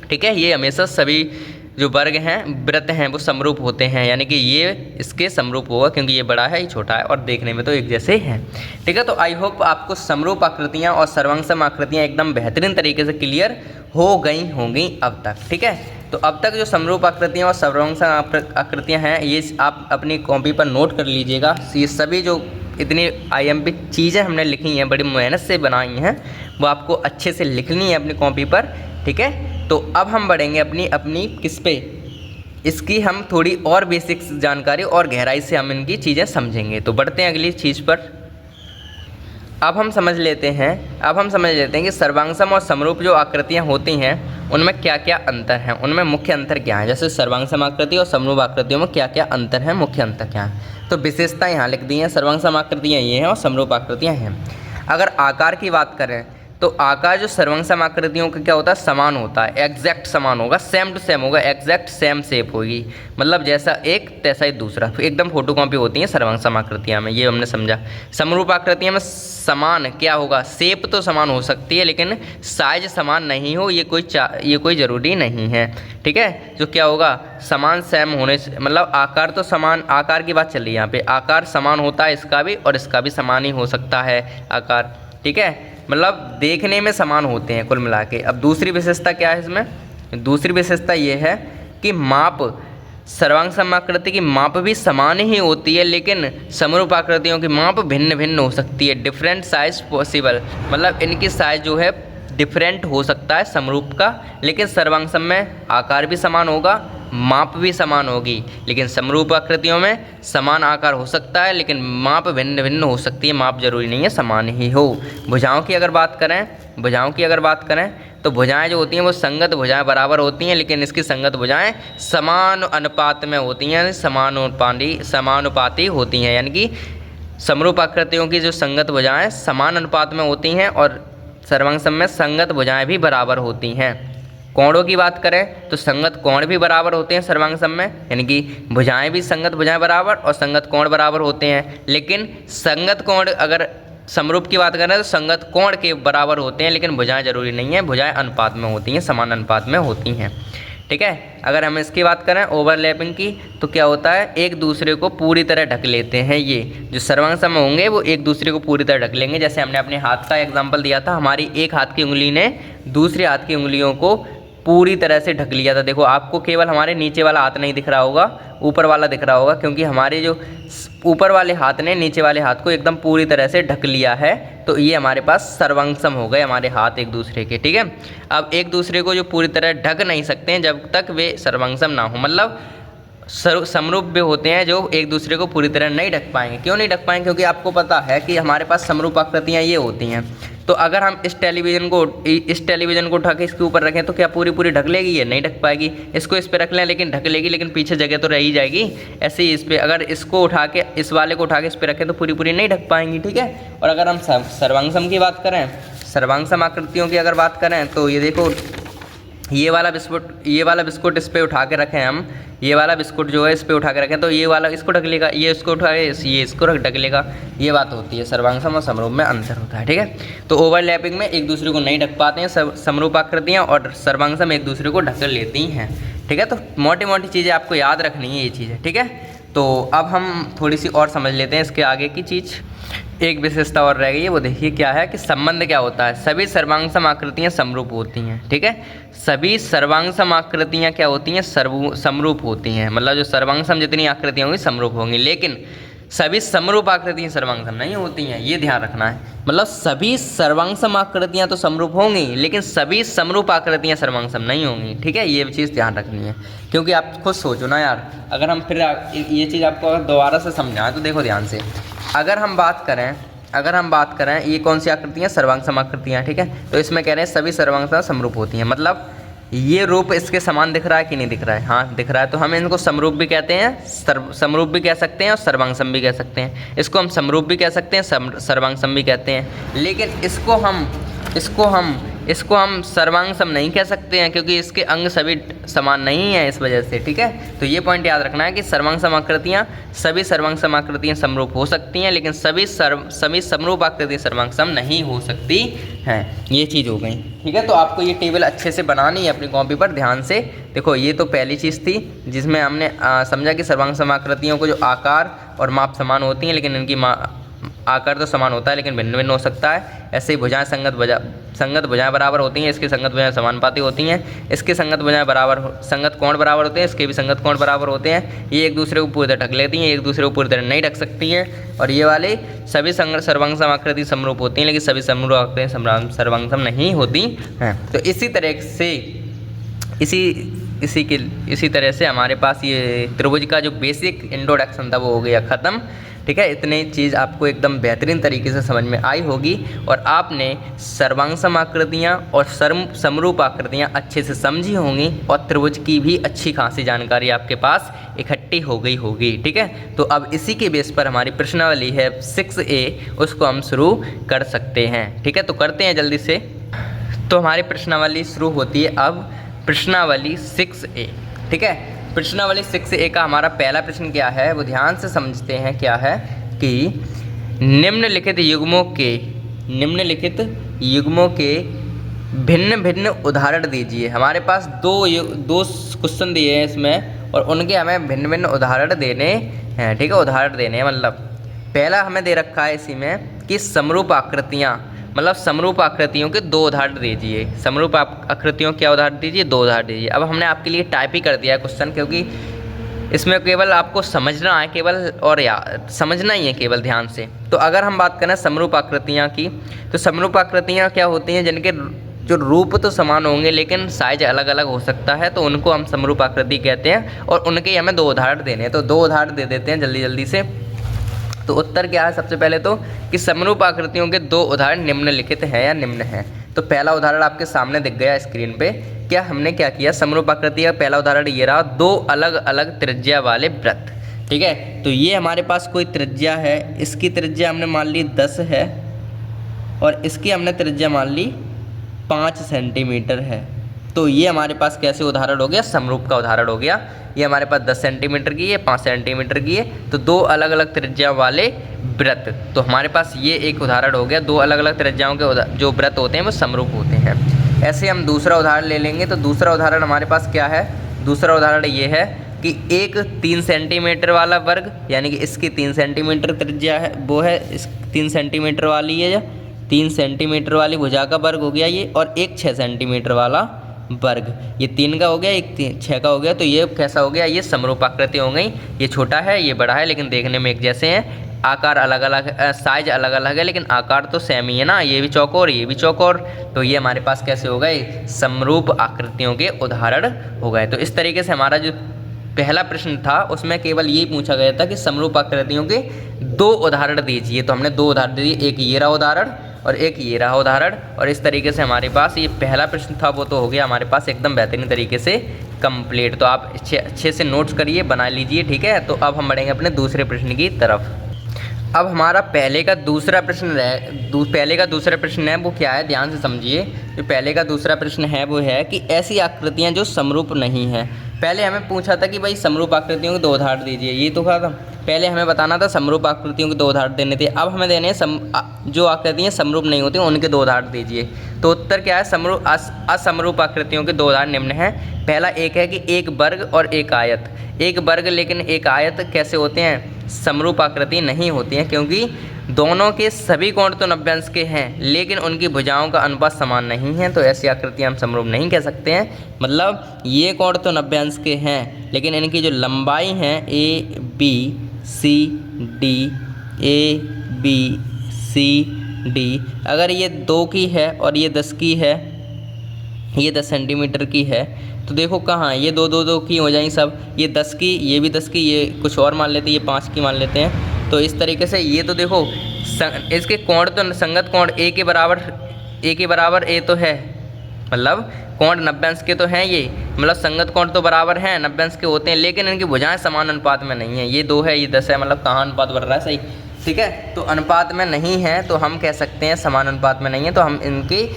A: ठीक है। ये हमेशा सभी जो वर्ग हैं वृत्त हैं वो समरूप होते हैं, यानी कि ये इसके समरूप होगा क्योंकि ये बड़ा है ये छोटा है और देखने में तो एक जैसे हैं, ठीक है। तो आई होप आपको समरूप आकृतियाँ और सर्वांगसम आकृतियाँ एकदम बेहतरीन तरीके से क्लियर हो गई होंगी अब तक, ठीक है। तो अब तक जो समरूप आकृतियाँ और सर्वांगसम आकृतियाँ हैं ये आप अपनी कॉपी पर नोट कर लीजिएगा। ये सभी जो इतनी IMP चीज़ें हमने लिखी हैं, बड़ी मेहनत से बनाई हैं, वो आपको अच्छे से लिखनी है अपनी कॉपी पर, ठीक है। तो अब हम बढ़ेंगे अपनी किस पे, इसकी हम थोड़ी और बेसिक जानकारी और गहराई से हम इनकी चीज़ें समझेंगे। तो बढ़ते हैं अगली चीज़ पर। अब हम समझ लेते हैं कि सर्वांगसम और समरूप जो आकृतियाँ होती हैं उनमें क्या क्या अंतर हैं, उनमें मुख्य अंतर क्या है। जैसे सर्वांगसम आकृति और समरूप आकृतियों में क्या क्या अंतर है, मुख्य अंतर क्या है। तो विशेषता यहाँ लिख दी हैं। सर्वांगसम आकृतियाँ ये हैं और समरूप आकृतियाँ हैं। अगर आकार की बात करें तो आकार जो सर्वांगसम आकृतियों का क्या होता है, समान होता है, एग्जैक्ट समान होगा, सेम टू सेम होगा, एग्जैक्ट सेम शेप होगी। मतलब जैसा एक तैसा ही दूसरा, एकदम फोटोकॉपी होती हैं सर्वांगसम आकृतियाँ में, ये हमने समझा। समरूप आकृतियाँ में समान क्या होगा, शेप तो समान हो सकती है लेकिन साइज समान नहीं हो, ये कोई ज़रूरी नहीं है, ठीक है। जो क्या होगा, समान सेम होने से मतलब आकार तो समान, आकार की बात चल रही है यहाँ पे, आकार समान होता है इसका भी और इसका भी समान ही हो सकता है आकार, ठीक है। मतलब देखने में समान होते हैं कुल मिला के। अब दूसरी विशेषता क्या है इसमें, दूसरी विशेषता ये है कि माप, सर्वांगसम आकृति की माप भी समान ही होती है लेकिन समरूप आकृतियों की माप भिन्न भिन्न हो सकती है, डिफरेंट साइज पॉसिबल। मतलब इनकी साइज जो है डिफरेंट हो सकता है समरूप का, लेकिन सर्वांगसम में आकार भी समान होगा, माप भी समान होगी। लेकिन समरूप आकृतियों में समान आकार हो सकता है लेकिन माप भिन्न भिन्न हो सकती है, माप जरूरी नहीं है समान ही हो। भुजाओं की अगर बात करें तो भुजाएं जो होती हैं वो संगत भुजाएं बराबर होती हैं, लेकिन इसकी संगत भुजाएं समान अनुपात में होती हैं, समानुपाती होती हैं। यानी कि समरूप आकृतियों की जो संगत भुजाएं समान अनुपात में होती हैं और सर्वांगसम में संगत भुजाएं भी बराबर होती हैं। कोणों की बात करें तो संगत कोण भी बराबर होते हैं सर्वांगसम में, यानी कि भुजाएं भी संगत भुजाएं बराबर और संगत कोण बराबर होते हैं। लेकिन संगत कोण अगर समरूप की बात करें तो संगत कोण के बराबर होते हैं लेकिन भुजाएं जरूरी नहीं है, भुजाएं अनुपात में होती हैं, समान अनुपात में होती हैं, ठीक है। अगर हम इसकी बात करें ओवरलैपिंग की तो क्या होता है, एक दूसरे को पूरी तरह ढक लेते हैं। ये जो सर्वांगसम होंगे वो एक दूसरे को पूरी तरह ढक लेंगे। जैसे हमने अपने हाथ का एग्जांपल दिया था, हमारी एक हाथ की उंगली ने दूसरे हाथ की उंगलियों को पूरी तरह से ढक लिया था। देखो आपको केवल हमारे नीचे वाला हाथ नहीं दिख रहा होगा, ऊपर वाला दिख रहा होगा, क्योंकि हमारे जो ऊपर वाले हाथ ने नीचे वाले हाथ को एकदम पूरी तरह से ढक लिया है। तो ये हमारे पास सर्वांगसम हो गए हमारे हाथ एक दूसरे के, ठीक है। अब एक दूसरे को जो पूरी तरह ढक नहीं सकते हैं जब तक वे सर्वांगसम ना हो, मतलब समरूप भी होते हैं जो एक दूसरे को पूरी तरह नहीं ढक पाएंगे। क्यों नहीं ढक पाएंगे, क्योंकि आपको पता है कि हमारे पास समरूप आकृतियाँ ये होती हैं। तो अगर हम इस टेलीविज़न को उठा के इसके ऊपर रखें तो क्या पूरी ढक लेगी, ये नहीं ढक पाएगी। इसको इस पे रख लें लेकिन ढक लेगी, लेकिन पीछे जगह तो रह ही जाएगी। ऐसे ही इस पे अगर इसको उठा के इस वाले को उठा के इस पे रखें तो पूरी नहीं ढक पाएंगी, ठीक है। और अगर हम सर्वांगसम की बात करें, सर्वांगसम आकृतियों की अगर बात करें तो ये देखो, ये वाला बिस्कुट इस पे उठा के रखें हम, ये वाला बिस्कुट जो है इस पे उठा के रखें तो ये वाला इसको ढक लेगा, ये इसको उठा के ये इसको ढक लेगा। ये बात होती है, सर्वांगसम और समरूप में अंतर होता है, ठीक है। तो ओवरलैपिंग में एक दूसरे को नहीं ढक पाते हैं समरूप आकृतियाँ, और सर्वांगसम एक दूसरे को ढक लेती हैं, ठीक है। तो मोटी मोटी चीज़ें आपको याद रखनी है ये चीज़ें, ठीक है। तो अब हम थोड़ी सी और समझ लेते हैं इसके आगे की चीज़। एक विशेषता और रह गई है, वो देखिए क्या है कि संबंध क्या होता है। सभी सर्वांगसम आकृतियाँ समरूप होती हैं, ठीक है। सभी सर्वांगसम आकृतियाँ क्या होती हैं, समरूप होती हैं, मतलब जो सर्वांगसम जितनी आकृतियाँ होंगी समरूप होंगी, लेकिन सभी समरूप आकृतियाँ सर्वांगसम नहीं होती हैं, ये ध्यान रखना है। मतलब सभी सर्वांगसम आकृतियाँ तो समरूप होंगी, लेकिन सभी समरूप आकृतियाँ सर्वांगसम नहीं होंगी, ठीक है। ये चीज़ ध्यान रखनी है, क्योंकि आप खुद सोचो ना यार, अगर हम फिर ये चीज़ आपको अगर दोबारा से समझाएं तो देखो ध्यान से, अगर हम बात करें ये कौन सी आकृतियाँ, सर्वांगसम आकृतियाँ, ठीक है। तो इसमें कह रहे हैं सभी सर्वांगसम समरूप होती हैं, मतलब ये रूप इसके समान दिख रहा है कि नहीं दिख रहा है, हाँ दिख रहा है, तो हम इनको समरूप भी कहते हैं, समरूप भी कह सकते हैं और सर्वांगसम भी कह सकते हैं। इसको हम समरूप भी कह सकते हैं, सर्वांगसम भी कहते हैं, लेकिन इसको हम सर्वांगसम नहीं कह सकते हैं, क्योंकि इसके अंग सभी समान नहीं हैं इस वजह से, ठीक है। तो ये पॉइंट याद रखना है कि सभी सर्वांगसम आकृतियाँ समरूप हो सकती हैं, लेकिन सभी समरूप आकृतियाँ सर्वांगसम नहीं हो सकती हैं, ये चीज़ हो गई, ठीक है। तो आपको ये टेबल अच्छे से बनानी है अपनी कॉपी पर, ध्यान से देखो। ये तो पहली चीज़ थी जिसमें हमने समझा कि सर्वांगसम आकृतियों को जो आकार और माप समान होती हैं, लेकिन इनकी आकार तो समान होता है लेकिन भिन्न भिन्न हो सकता है। ऐसे ही भुजाएं संगत भुजाएं बराबर होती हैं, इसकी संगत भुजाएं समानुपाती होती हैं, इसके संगत कोण बराबर होते हैं, इसके भी संगत कोण बराबर होते हैं। ये एक दूसरे को पूरी तरह ढक लेती हैं, एक दूसरे को पूरी तरह नहीं ढक सकती हैं। और ये वाले सभी सर्वांगसम आकृति समरूप होती हैं, लेकिन सभी समरूप आकृतियाँ सर्वांगसम नहीं होती हैं। तो इसी तरह से हमारे पास ये त्रिभुज का जो बेसिक इंट्रोडक्शन था वो हो गया ख़त्म, ठीक है। इतनी चीज़ आपको एकदम बेहतरीन तरीके से समझ में आई होगी, और आपने सर्वांगसम आकृतियाँ और समरूप आकृतियाँ अच्छे से समझी होंगी, और त्रिभुज की भी अच्छी खासी जानकारी आपके पास इकट्ठी हो गई होगी, ठीक है। तो अब इसी के बेस पर हमारी प्रश्नावली है 6A, उसको हम शुरू कर सकते हैं, ठीक है। तो करते हैं जल्दी से। तो हमारी प्रश्नावली शुरू होती है अब प्रश्नावली 6A, ठीक है। प्रश्नावली 6A का हमारा पहला प्रश्न क्या है वो ध्यान से समझते हैं। क्या है कि निम्नलिखित युग्मों के भिन्न भिन्न उदाहरण दीजिए। हमारे पास दो क्वेश्चन दिए हैं इसमें, और उनके हमें भिन्न भिन्न उदाहरण देने हैं, ठीक है। उदाहरण देने हैं, मतलब पहला हमें दे रखा है इसी में कि समरूप आकृतियाँ, मतलब समरूप आकृतियों के दो उदाहरण दीजिए। समरूप आकृतियों क्या उदाहरण दीजिए, दो उदाहरण दीजिए। अब हमने आपके लिए टाइप ही कर दिया है क्वेश्चन, क्योंकि इसमें केवल आपको समझना है समझना ही है केवल ध्यान से। तो अगर हम बात करें समरूप आकृतियाँ की, तो समरूप आकृतियाँ क्या होती हैं, जिनके जो रूप तो समान होंगे लेकिन साइज अलग अलग हो सकता है, तो उनको हम समरूप आकृति कहते हैं, और उनके हमें दो उदाहरण देने हैं। तो दो उदाहरण दे देते हैं जल्दी से। तो उत्तर क्या है सबसे पहले तो कि समरूप आकृतियों के दो उदाहरण निम्नलिखित हैं या निम्न हैं। तो पहला उदाहरण आपके सामने दिख गया स्क्रीन पे। क्या हमने क्या किया, समरूप आकृति का पहला उदाहरण ये रहा, दो अलग अलग त्रिज्या वाले वृत्त, ठीक है। तो ये हमारे पास कोई त्रिज्या है, इसकी त्रिज्या हमने मान ली 10 है, और इसकी हमने त्रिज्या मान ली 5 सेंटीमीटर है। तो ये हमारे पास कैसे उदाहरण हो गया, समरूप का उदाहरण हो गया। ये हमारे पास 10 सेंटीमीटर की है, 5 सेंटीमीटर की है, तो दो अलग अलग त्रिज्या वाले वृत्त। तो हमारे पास ये एक उदाहरण हो गया, दो अलग अलग त्रिज्याओं के जो वृत्त होते हैं वो समरूप होते हैं। ऐसे हम दूसरा उदाहरण ले लेंगे। तो दूसरा उदाहरण हमारे पास क्या है, दूसरा उदाहरण ये है कि एक 3 सेंटीमीटर वाला वर्ग, यानी कि इसकी 3 सेंटीमीटर त्रिज्या है, वो है इस 3 सेंटीमीटर वाली है, 3 सेंटीमीटर वाली भुजा का वर्ग हो गया ये, और एक 6 सेंटीमीटर वाला वर्ग। ये 3 का हो गया, एक 6 का हो गया। तो ये कैसा हो गया, ये समरूप आकृति हो गई। ये छोटा है, ये बड़ा है, लेकिन देखने में एक जैसे हैं। आकार अलग अलग, साइज अलग अलग है, लेकिन आकार तो सेम ही है ना, ये भी चौकोर ये भी चौकोर। तो ये हमारे पास कैसे हो गए, समरूप आकृतियों के उदाहरण हो गए। तो इस तरीके से हमारा जो पहला प्रश्न था उसमें केवल यही पूछा गया था कि समरूप आकृतियों के दो उदाहरण दीजिए। तो हमने दो उदाहरण दिए, एक ये रहा उदाहरण और एक ये रहा उदाहरण। और इस तरीके से हमारे पास ये पहला प्रश्न था वो तो हो गया हमारे पास एकदम बेहतरीन तरीके से कंप्लीट। तो आप अच्छे से नोट्स करिए, बना लीजिए, ठीक है। तो अब हम बढ़ेंगे अपने दूसरे प्रश्न की तरफ। अब हमारा पहले का दूसरा प्रश्न है वो क्या है, ध्यान से समझिए। जो पहले का दूसरा प्रश्न है वो है कि ऐसी आकृतियाँ जो समरूप नहीं हैं। पहले हमें पूछा था कि भाई समरूप आकृतियों के 2 उदाहरण दीजिए, ये तो कहा था। पहले हमें बताना था समरूप आकृतियों के 2 उदाहरण देने थे। अब हमें देने हैं जो आकृतियाँ समरूप नहीं होती उनके 2 उदाहरण दीजिए। तो उत्तर क्या है, असमरूप आकृतियों के 2 उदाहरण निम्न हैं। पहला एक है कि एक वर्ग और एक आयत। एक वर्ग लेकिन एक आयत कैसे होते हैं, समरूप आकृति नहीं होती हैं, क्योंकि दोनों के सभी कोण तो 90 अंश के हैं लेकिन उनकी भुजाओं का अनुपात समान नहीं है, तो ऐसी आकृतियाँ हम समरूप नहीं कह सकते हैं। मतलब ये कोण तो 90 अंश के हैं लेकिन इनकी जो लंबाई है ए बी सी डी, अगर ये 2 की है और ये 10 की है, ये 10 सेंटीमीटर की है, तो देखो कहाँ ये 2 की हो जाएंगी सब। ये 10 की, ये भी 10 की, ये कुछ और मान लेते हैं, ये 5 की मान लेते हैं। तो इस तरीके से ये तो देखो इसके कोण तो संगत कोण ए के बराबर ए तो है, मतलब कोण 90 अंश के तो हैं ये, मतलब संगत कोण तो बराबर हैं 90 अंश के होते हैं, लेकिन इनकी भुजाएं समान अनुपात में नहीं है। ये 2 है, ये 10 है, मतलब कहाँ अनुपात बढ़ रहा है, सही, ठीक है। तो अनुपात में नहीं है तो हम कह सकते हैं समान अनुपात में नहीं है, तो हम इनकी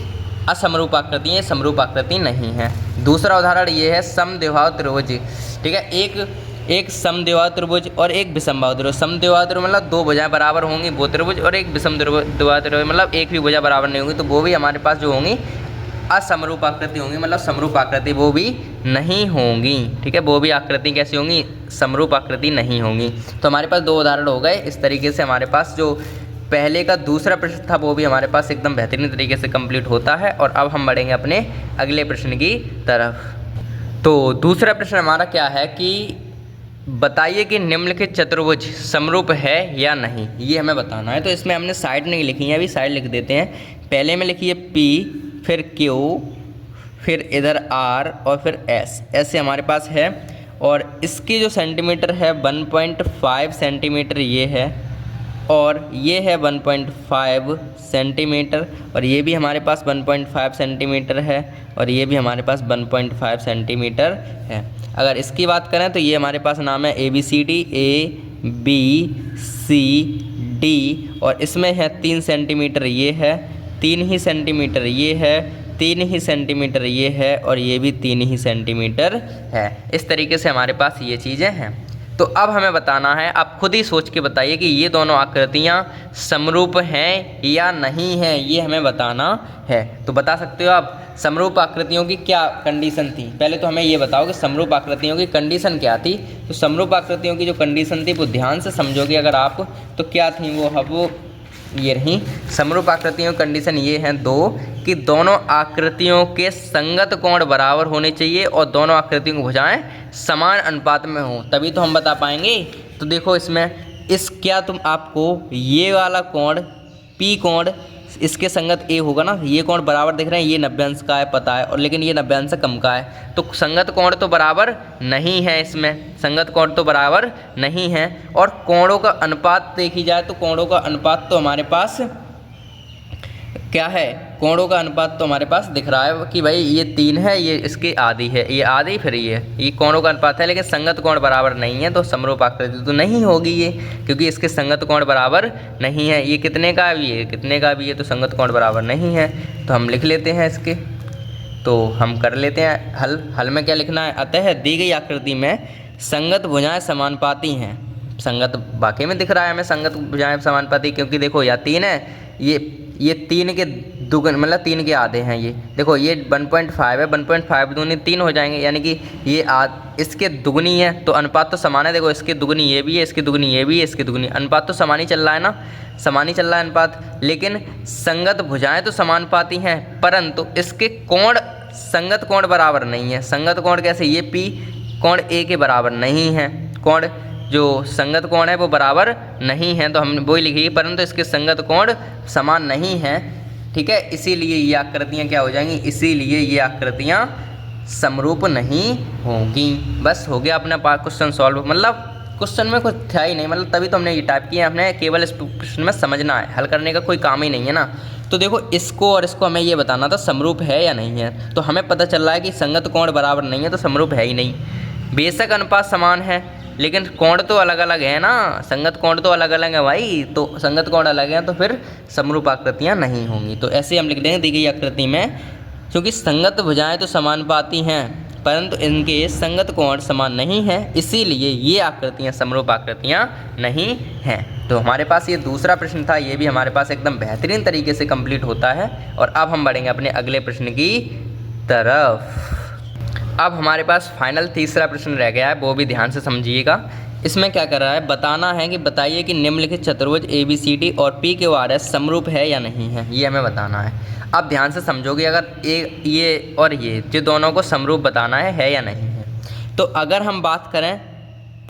A: असमरूप आकृति है, समरूप आकृति नहीं है। दूसरा उदाहरण ये है समद्विबाहु त्रिभुज, ठीक है। एक समद्विबाहु त्रिभुज और एक विषमबाहु त्रिभुज। समद्विबाहु त्रिभुज मतलब 2 भुजाएं बराबर होंगी वो त्रिभुज, और एक विषमद्विबाहु त्रिभुज मतलब एक भी भुजा बराबर नहीं होगी, तो वो भी हमारे पास जो होंगी असमरूप आकृति होंगी, मतलब समरूप आकृति वो भी नहीं होंगी, ठीक है। वो भी आकृति कैसी होंगी, समरूप आकृति नहीं होंगी। तो हमारे पास 2 उदाहरण हो गए। इस तरीके से हमारे पास जो पहले का दूसरा प्रश्न था वो भी हमारे पास एकदम बेहतरीन तरीके से कंप्लीट होता है। और अब हम बढ़ेंगे अपने अगले प्रश्न की तरफ। तो दूसरा प्रश्न हमारा क्या है कि बताइए कि निम्नलिखित चतुर्भुज समरूप है या नहीं, ये हमें बताना है। तो इसमें हमने साइड नहीं लिखी है, अभी साइड लिख देते हैं। पहले में लिखिए P, फिर Q, फिर इधर R और फिर S, ऐसे हमारे पास है। और इसकी जो सेंटीमीटर है 1.5 सेंटीमीटर ये है, और ये है 1.5 सेंटीमीटर, और ये भी हमारे पास 1.5 सेंटीमीटर है, और ये भी हमारे पास 1.5 सेंटीमीटर है। अगर इसकी बात करें तो ये हमारे पास नाम है ABCD, ABCD, और इसमें है 3 सेंटीमीटर ये है, 3 ही सेंटीमीटर ये है, 3 ही सेंटीमीटर ये है, और ये भी 3 ही सेंटीमीटर है। इस तरीके से हमारे पास ये चीज़ें हैं। तो अब हमें बताना है, आप खुद ही सोच के बताइए कि ये दोनों आकृतियाँ समरूप हैं या नहीं हैं, ये हमें बताना है। तो बता सकते हो आप समरूप आकृतियों की क्या कंडीशन थी। पहले तो हमें ये बताओ कि समरूप आकृतियों की कंडीशन क्या थी। तो समरूप आकृतियों की जो कंडीशन थी वो ध्यान से समझोगे अगर आप, तो क्या थी वो ये रही। समरूप आकृतियों की कंडीशन ये हैं 2 कि दोनों आकृतियों के संगत कोण बराबर होने चाहिए और दोनों आकृतियों की भुजाएं समान अनुपात में हों, तभी तो हम बता पाएंगे। तो देखो इसमें क्या तुम आपको ये वाला कोण P कोण इसके संगत A होगा ना, ये कोण बराबर दिख रहे हैं, ये 90 अंश का है पता है, और लेकिन ये 90 अंश से कम का है, तो संगत कोण तो बराबर नहीं है, इसमें संगत कोण तो बराबर नहीं है। और कोणों का अनुपात देखी जाए तो कोणों का अनुपात तो हमारे पास क्या है, कोणों का अनुपात तो हमारे पास दिख रहा है कि भाई ये 3 है, ये इसकी आधी है, ये आधी, फिर ये कोणों का अनुपात है, लेकिन संगत कोण बराबर नहीं है, तो समरूप आकृति तो नहीं होगी ये, क्योंकि इसके संगत कोण बराबर नहीं है। ये कितने का भी है, कितने का भी है, तो संगत कोण बराबर नहीं है। तो हम लिख लेते हैं इसके, तो हम कर लेते हैं हल। हल में क्या लिखना है, अतः दी गई आकृति में संगत भुजाएं समानुपाती हैं। संगत वाकई में दिख रहा है हमें, संगत भुजाएं समानुपाती, क्योंकि देखो या 3 है, ये 3 के दुगुन मतलब 3 के आधे हैं। ये देखो ये 1.5 है, 1.5 दूनी 3 हो जाएंगे, यानी कि ये इसके दुगनी है, तो अनुपात तो समान है। देखो इसकी दुगनी ये भी है, इसकी दुगनी ये भी है, इसकी दुगनी, अनुपात तो समान ही चल रहा है ना, समान ही चल रहा है अनुपात। लेकिन संगत भुजाएं तो समानुपाती हैं, परंतु इसके कोण संगत कोण बराबर नहीं है। संगत कोण कैसे, ये P कोण A के बराबर नहीं है, कोण जो संगत कोण है वो बराबर नहीं है, तो हम वही लिखेंगे, परंतु इसके संगत कोण समान नहीं है, ठीक है। इसीलिए ये आकृतियाँ क्या हो जाएंगी, इसीलिए ये आकृतियाँ समरूप नहीं होंगी। बस हो गया अपना क्वेश्चन सॉल्व। मतलब क्वेश्चन में कुछ था ही नहीं, मतलब तभी तो हमने ये टाइप किया, हमने केवल इस क्वेश्चन में समझना है, हल करने का कोई काम ही नहीं है ना। तो देखो इसको और इसको हमें ये बताना था समरूप है या नहीं है, तो हमें पता चल रहा है कि संगत कोण बराबर नहीं है, तो समरूप है ही नहीं। बेशक अनुपात समान है, लेकिन कोण तो अलग अलग है ना, संगत कोण तो अलग अलग है भाई। तो संगत कोण अलग है तो फिर समरूप आकृतियाँ नहीं होंगी। तो ऐसे हम लिख देंगे दी गई आकृति में, क्योंकि संगत भुजाएं तो समानुपाती हैं परंतु इनके संगत कोण समान नहीं हैं, इसीलिए ये आकृतियाँ समरूप आकृतियाँ नहीं हैं। तो हमारे पास ये दूसरा प्रश्न था, ये भी हमारे पास एकदम बेहतरीन तरीके से कंप्लीट होता है। और अब हम बढ़ेंगे अपने अगले प्रश्न की तरफ। अब हमारे पास फाइनल तीसरा प्रश्न रह गया है, वो भी ध्यान से समझिएगा। इसमें क्या कर रहा है, बताना है कि बताइए कि निम्नलिखित चतुर्भुज ABCD और PQRS समरूप है या नहीं है, ये हमें बताना है। अब ध्यान से समझोगे, अगर ये और ये दोनों को समरूप बताना है या नहीं है। तो अगर हम बात करें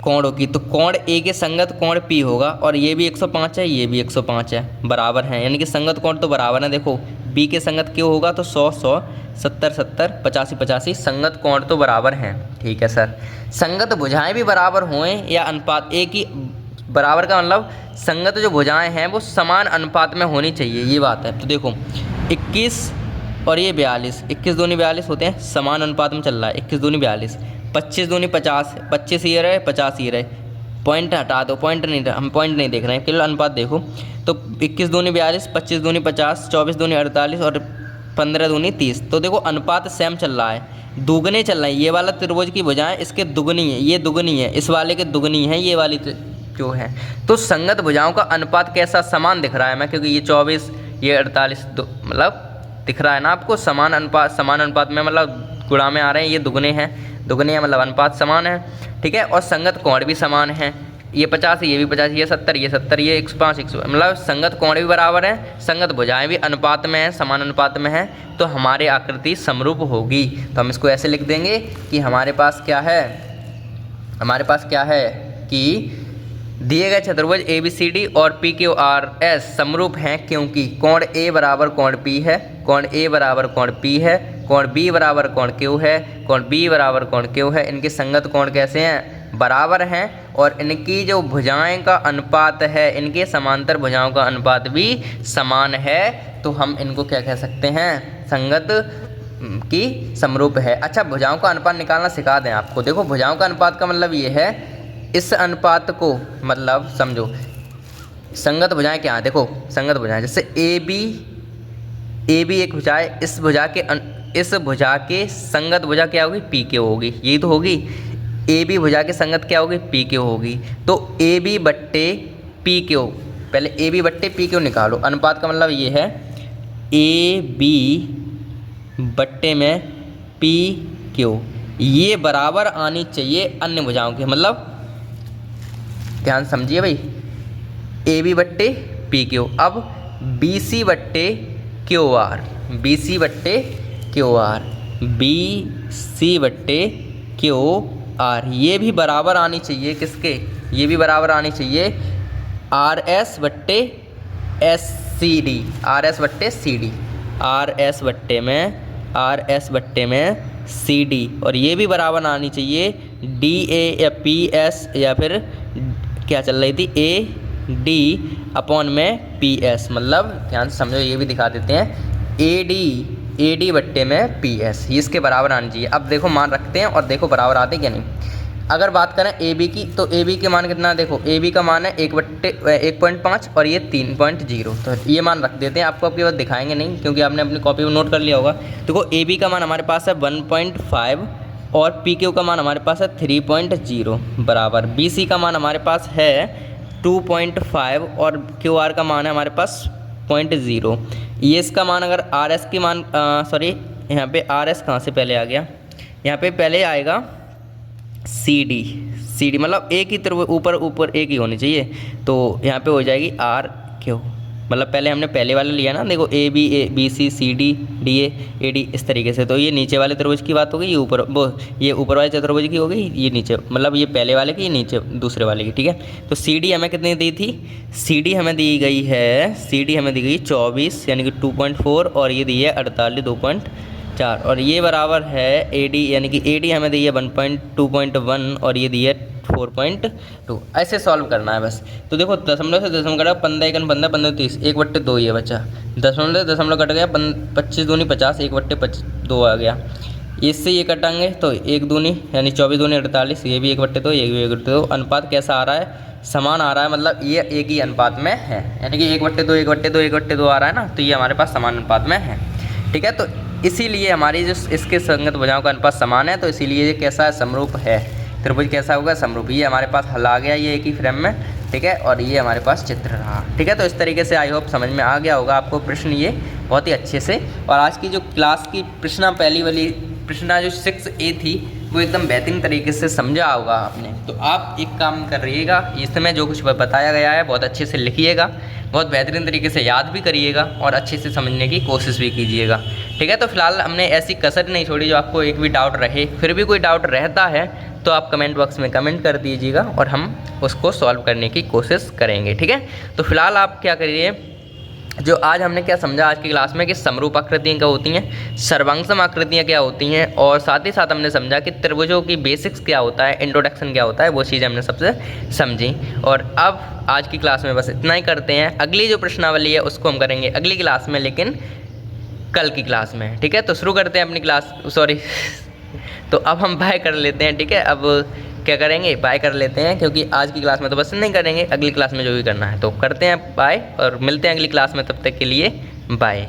A: कोणों की, तो कोण A के संगत कोण P होगा, और ये भी 105 है, ये भी 105 है, बराबर हैं, यानी कि संगत कोण तो बराबर है। देखो B के संगत Q होगा तो 100 100, 70 70, 85 85, संगत कोण तो बराबर हैं। ठीक है सर, संगत भुजाएं भी बराबर हों या अनुपात A की बराबर का मतलब संगत जो भुजाएं हैं वो समान अनुपात में होनी चाहिए, ये बात है। तो देखो 21 और ये 42, 21 दूनी 42 होते हैं, समान अनुपात में चल रहा है। 21 दूनी 42, 25 दूनी 50, 25 ये रहे 50 ये रहे, पॉइंट हटा दो, पॉइंट नहीं, हम पॉइंट नहीं देख रहे हैं, केवल अनुपात देखो। तो 21 दूनी 42, 25 दूनी 50, 24 दूनी 48 और 15 दूनी 30। तो देखो अनुपात सेम चल रहा है, दुगने चल रहे हैं। ये वाला त्रिभुज की भुजाएं इसके दुगनी है, ये दुगनी है, इस वाले के दुगनी है ये वाली जो है। तो संगत भुजाओं का अनुपात कैसा समान दिख रहा है मैं, क्योंकि ये 24 ये 48 मतलब दिख रहा है ना आपको, समान अनुपात में मतलब गुणा में आ रहे हैं, ये दुगने हैं मतलब अनुपात समान है। ठीक है, और संगत कोण भी समान है, ये 50 ये भी 50, ये 70 ये 70, ये 105 105, मतलब संगत कोण भी बराबर है, संगत भुजाएं भी अनुपात में हैं, समान अनुपात में हैं, तो हमारी आकृति समरूप होगी। तो हम इसको ऐसे लिख देंगे कि हमारे पास क्या है, हमारे पास क्या है कि दिए गए चतुर्भुज ABCD और PQRS समरूप हैं क्योंकि कोण A बराबर कोण P है, कोण A बराबर कोण P है, कोण B बराबर कोण Q है, कोण B बराबर कोण Q है। इनके संगत कोण कैसे हैं, बराबर हैं, और इनकी जो भुजाएं का अनुपात है, इनके समांतर भुजाओं का अनुपात भी समान है। तो हम इनको क्या कह सकते हैं, संगत की समरूप है। अच्छा, भुजाओं का अनुपात निकालना सिखा दें आपको। देखो भुजाओं का अनुपात का मतलब ये है, इस अनुपात को मतलब समझो, संगत भुजाएं क्या है, देखो संगत भुजाएं जैसे AB एक भुजा है, इस भुजा के संगत भुजा क्या होगी, PQ होगी, यही तो होगी। AB भुजा के संगत क्या होगी, PQ होगी। तो AB बट्टे PQ, पहले AB बट्टे PQ निकालो। अनुपात का मतलब ये है AB बट्टे में PQ, ये बराबर आनी चाहिए अन्य भुजाओं के, मतलब ध्यान समझिए भाई, AB बट्टे PQ। अब BC बट्टे QR, BC बट्टे QR, BC बट्टे QR, ये भी बराबर आनी चाहिए किसके, ये भी बराबर आनी चाहिए RS बट्टे SCD, RS बट्टे CD, RS बट्टे में CD, और ये भी बराबर आनी चाहिए DA या PS या फिर क्या चल रही थी AD अपॉन में PS, मतलब ध्यान से समझो, ये भी दिखा देते हैं AD बट्टे में PS, ये इसके बराबर आनी चाहिए। अब देखो मान रखते हैं और देखो बराबर आते क्या नहीं। अगर बात करें AB की, तो AB के मान कितना, देखो AB का मान है 1.5 और ये 3.0, तो ये मान रख देते हैं। आपको आपके बाद दिखाएंगे नहीं क्योंकि आपने अपनी कॉपी में नोट कर लिया होगा। देखो AB का मान हमारे पास है 1.5 और PQ का मान हमारे पास है 3.0 बराबर, BC का मान हमारे पास है 2.5 और QR का मान है हमारे पास 0.0। ये इसका मान अगर RS की मान यहाँ पे RS कहाँ से पहले आ गया, यहाँ पे पहले आएगा CD मतलब एक ही तरफ ऊपर एक ही होनी चाहिए, तो यहाँ पे हो जाएगी RQ, मतलब पहले हमने पहले वाले लिया ना, देखो AB BC CD DA AD इस तरीके से। तो ये नीचे वाले त्रिभुज की बात हो गई, ये ऊपर वाले चतुर्भुज की हो गई, ये नीचे मतलब ये पहले वाले की, ये नीचे दूसरे वाले की। ठीक है, तो CD हमें कितनी दी थी, CD हमें दी गई 24 यानी कि 2.4 और ये दी है 48 2.4, और ये बराबर है AD यानी कि AD हमें दी है 1.2.1 और ये दी है 4.2। ऐसे सॉल्व करना है बस। तो देखो दशमलव से दशमलव कटा, 15 1 15 15 30, 1/2 ये बचा, दशमलव कट गया, 25 दूनी 50, 1/2 आ गया, इससे ये कटेंगे तो 1 दूनी यानी 24 दूनी 48, ये भी 1/2, ये भी 1/2। अनुपात कैसा आ रहा है? समान आ रहा है, मतलब ये एक ही अनुपात में है, यानी कि 1/2 1/2 1/2 आ रहा है ना, तो ये हमारे पास समान अनुपात में है। ठीक है, तो इसीलिए हमारी जो इसके संगत भुजाओं का अनुपात समान है, तो इसीलिए ये कैसा है? समरूप है। त्रिभुज कैसा होगा? समरूप। ये हमारे पास हल आ गया ये एक ही फ्रेम में। ठीक है, और ये हमारे पास चित्र रहा। ठीक है, तो इस तरीके से आई होप समझ में आ गया होगा आपको प्रश्न ये बहुत ही अच्छे से। और आज की जो क्लास की प्रश्न पहली वाली प्रश्न जो 6A थी वो एकदम बेहतरीन तरीके से समझा होगा आपने। तो आप एक काम कर रहिएगा, इसमें जो कुछ बताया गया है बहुत अच्छे से लिखिएगा, बहुत बेहतरीन तरीके से याद भी करिएगा और अच्छे से समझने की कोशिश भी कीजिएगा। ठीक है, तो फिलहाल हमने ऐसी कसर नहीं छोड़ी जो आपको एक भी डाउट रहे। फिर भी कोई डाउट रहता है तो आप कमेंट बॉक्स में कमेंट कर दीजिएगा और हम उसको सॉल्व करने की कोशिश करेंगे। ठीक है, तो फिलहाल आप क्या करिए, जो आज हमने क्या समझा आज की क्लास में कि समरूप आकृतियाँ क्या होती हैं, सर्वांगसम आकृतियाँ क्या होती हैं, और साथ ही साथ हमने समझा कि त्रिभुजों की बेसिक्स क्या होता है, इंट्रोडक्शन क्या होता है, वो चीज़ हमने सबसे समझी। और अब आज की क्लास में बस इतना ही करते हैं। अगली जो प्रश्नावली है उसको हम करेंगे अगली क्लास में, लेकिन कल की क्लास में। ठीक है, तो शुरू करते हैं अपनी क्लास, सॉरी तो अब हम बाय कर लेते हैं। ठीक है, अब क्या करेंगे, बाय कर लेते हैं, क्योंकि आज की क्लास में तो बस नहीं करेंगे, अगली क्लास में जो भी करना है तो करते हैं बाय, और मिलते हैं अगली क्लास में। तब तक के लिए बाय।